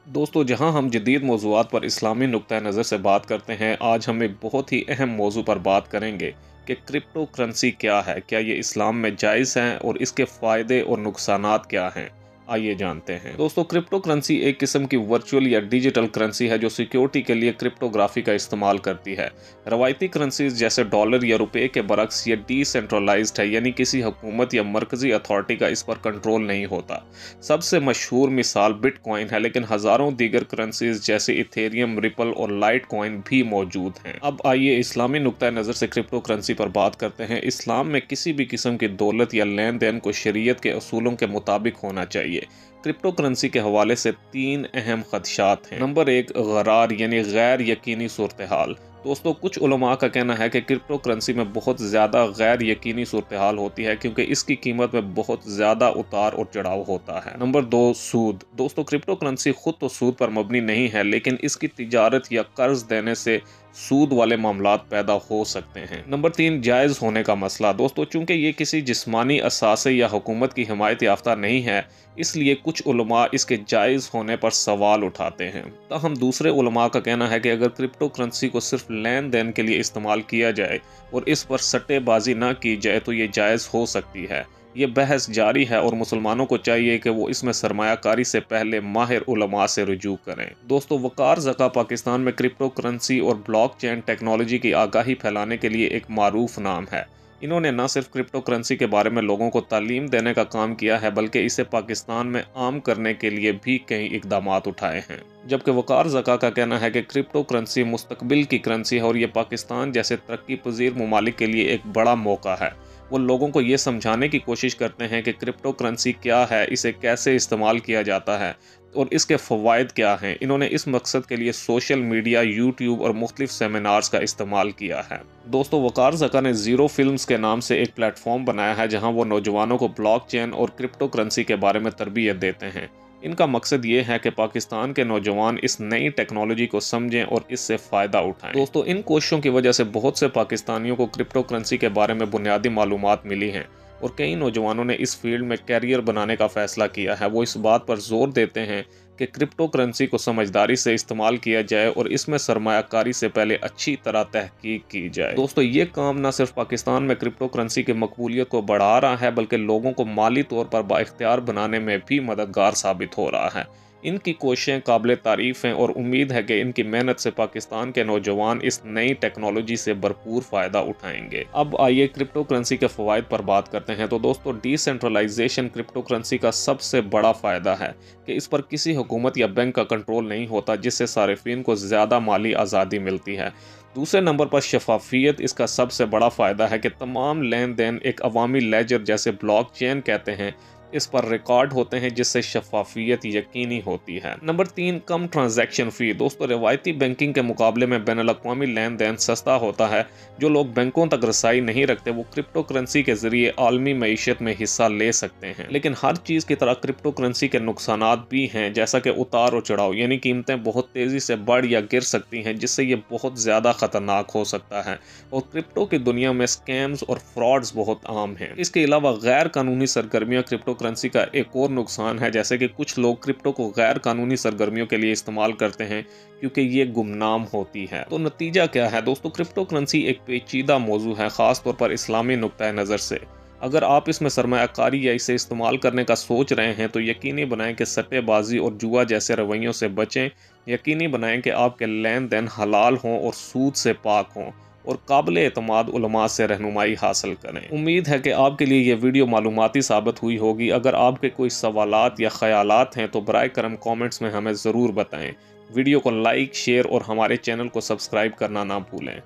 दोस्तों, जहां हम जदीद मौज़ूआत पर इस्लामी नुक्ता नज़र से बात करते हैं, आज हम एक बहुत ही अहम मौजू पर बात करेंगे कि क्रिप्टो करेंसी क्या है, क्या ये इस्लाम में जायज़ है और इसके फ़ायदे और नुकसानात क्या हैं। आइए जानते हैं। दोस्तों, क्रिप्टो करेंसी एक किस्म की वर्चुअल या डिजिटल करेंसी है जो सिक्योरिटी के लिए क्रिप्टोग्राफी का इस्तेमाल करती है। रवायती करेंसीज जैसे डॉलर या रुपए के बरक्स ये डिसेंट्रलाइज्ड है, यानी किसी हुकूमत या मरकजी अथॉरिटी का इस पर कंट्रोल नहीं होता। सबसे मशहूर मिसाल बिटकॉइन है, लेकिन हजारों दीगर करेंसीज जैसे इथेरियम, रिपल और लाइट कॉइन भी मौजूद हैं। अब आइए इस्लामी नुक्ता नज़र से क्रिप्टो करेंसी पर बात करते हैं। इस्लाम में किसी भी किस्म की दौलत या लेन देन को शरीयत के असूलों के मुताबिक होना चाहिए। क्रिप्टो करेंसी के हवाले से 3 अहम खदशात हैं। नंबर 1, गरार यानी गैर यकीनी सूरत हाल। दोस्तों, कुछ उलमा का कहना है कि क्रिप्टो करेंसी में बहुत ज़्यादा गैर यकीनी सूरत हाल होती है, क्योंकि इसकी कीमत में बहुत ज़्यादा उतार और चढ़ाव होता है। नंबर 2, सूद। दोस्तों, क्रिप्टो करेंसी खुद तो सूद पर मबनी नहीं है, लेकिन इसकी तिजारत या कर्ज देने से सूद वाले मामलात पैदा हो सकते हैं। नंबर 3, जायज़ होने का मसला। दोस्तों, चूंकि ये किसी जिस्मानी असासे या हुकूमत की हिमायत याफ्ता नहीं है, इसलिए कुछ उलमा इसके जायज़ होने पर सवाल उठाते हैं। ताहम दूसरे उलमा का कहना है कि अगर क्रिप्टो करेंसी को सिर्फ लेन देन के लिए इस्तेमाल किया जाए और इस पर सट्टेबाजी ना की जाए तो ये जायज़ हो सकती है। ये बहस जारी है और मुसलमानों को चाहिए कि वो इसमें सरमायाकारी से पहले माहिर उलमा से रुजू करें। दोस्तों, वकार ज़का पाकिस्तान में क्रिप्टो करेंसी और ब्लॉकचेन टेक्नोलॉजी की आगाही फैलाने के लिए एक मारूफ नाम है। इन्होंने न सिर्फ क्रिप्टो करेंसी के बारे में लोगों को तालीम देने का काम किया है, बल्कि इसे पाकिस्तान में आम करने के लिए भी कई इकदाम उठाए हैं। जबकि वकार ज़का का कहना है कि क्रिप्टो करेंसी मुस्तकबिल की करेंसी है और ये पाकिस्तान जैसे तरक्की पजीर ममालिक के लिए एक बड़ा मौका है। वो लोगों को ये समझाने की कोशिश करते हैं कि क्रिप्टो करेंसी क्या है, इसे कैसे इस्तेमाल किया जाता है और इसके फ़वाइद क्या हैं। इन्होंने इस मकसद के लिए सोशल मीडिया, यूट्यूब और मुख्तलिफ सेमिनार्स का इस्तेमाल किया है। दोस्तों, वकार ज़का ने ज़ीरो फिल्म्स के नाम से एक प्लेटफॉर्म बनाया है जहां वो नौजवानों को ब्लॉकचेन और क्रिप्टो करेंसी के बारे में तरबियत देते हैं। इनका मकसद ये है कि पाकिस्तान के नौजवान इस नई टेक्नोलॉजी को समझें और इससे फ़ायदा उठाएं। दोस्तों, इन कोशिशों की वजह से बहुत से पाकिस्तानियों को क्रिप्टो करेंसी के बारे में बुनियादी मालूमात मिली हैं और कई नौजवानों ने इस फील्ड में कैरियर बनाने का फ़ैसला किया है। वो इस बात पर जोर देते हैं कि क्रिप्टो करेंसी को समझदारी से इस्तेमाल किया जाए और इसमें सरमायाकारी से पहले अच्छी तरह तहकीक की जाए। दोस्तों, ये काम न सिर्फ पाकिस्तान में क्रिप्टो करेंसी की मकबूलियत को बढ़ा रहा है, बल्कि लोगों को माली तौर पर बाइख्तियार बनाने में भी मददगार साबित हो रहा है। इनकी कोशिशें काबिल तारीफ हैं और उम्मीद है कि इनकी मेहनत से पाकिस्तान के नौजवान इस नई टेक्नोलॉजी से भरपूर फ़ायदा उठाएंगे। अब आइए क्रिप्टो करेंसी के फ़वाइद पर बात करते हैं। तो दोस्तों, डिसेंट्रलाइजेशन क्रिप्टो करेंसी का सबसे बड़ा फ़ायदा है कि इस पर किसी हुकूमत या बैंक का कंट्रोल नहीं होता, जिससे सारिफिन को ज़्यादा माली आज़ादी मिलती है। दूसरे नंबर पर शफाफियत इसका सबसे बड़ा फ़ायदा है कि तमाम लेन देन एक अवामी लेजर जैसे ब्लॉकचेन कहते हैं इस पर रिकॉर्ड होते हैं, जिससे शफाफियत यकीनी होती है। नंबर 3, कम ट्रांजैक्शन फ़ी। दोस्तों, रवायती बैंकिंग के मुकाबले में बैनुल-अक़वामी लेन देन सस्ता होता है। जो लोग बैंकों तक रसाई नहीं रखते वो क्रिप्टो करेंसी के ज़रिए आलमी मईशत में हिस्सा ले सकते हैं। लेकिन हर चीज़ की तरह क्रिप्टो करेंसी के नुकसानात भी हैं, जैसा कि उतार और चढ़ाव, यानी कीमतें बहुत तेज़ी से बढ़ या गिर सकती हैं, जिससे ये बहुत ज़्यादा ख़तरनाक हो सकता है। और क्रिप्टो की दुनिया में स्कैम्स और फ्रॉड्स बहुत आम हैं। इसके अलावा गैर कानूनी सरगर्मियाँ क्रिप्टो करेंसी का एक और नुकसान है, जैसे कि कुछ लोग क्रिप्टो को गैर कानूनी सरगर्मियों के लिए इस्तेमाल करते हैं क्योंकि ये गुमनाम होती है। तो नतीजा क्या है? दोस्तों, क्रिप्टो करेंसी एक पेचीदा मौजू है, खास तौर पर इस्लामी नुक्ता नज़र से। अगर आप इसमें सरमायाकारी या इसे इस्तेमाल करने का सोच रहे हैं तो यकीनी बनाएं कि सट्टेबाजी और जुआ जैसे रवैयों से बचें। यकीनी बनाएं कि आपके लेन देन हलाल हों और सूद से पाक हों और काबिल एतमाद उलमा से रहनुमाई हासिल करें। उम्मीद है कि आपके लिए ये वीडियो मालूमाती साबित हुई होगी। अगर आपके कोई सवालात या ख्यालात हैं तो बराए करम कमेंट्स में हमें ज़रूर बताएं। वीडियो को लाइक, शेयर और हमारे चैनल को सब्सक्राइब करना ना भूलें।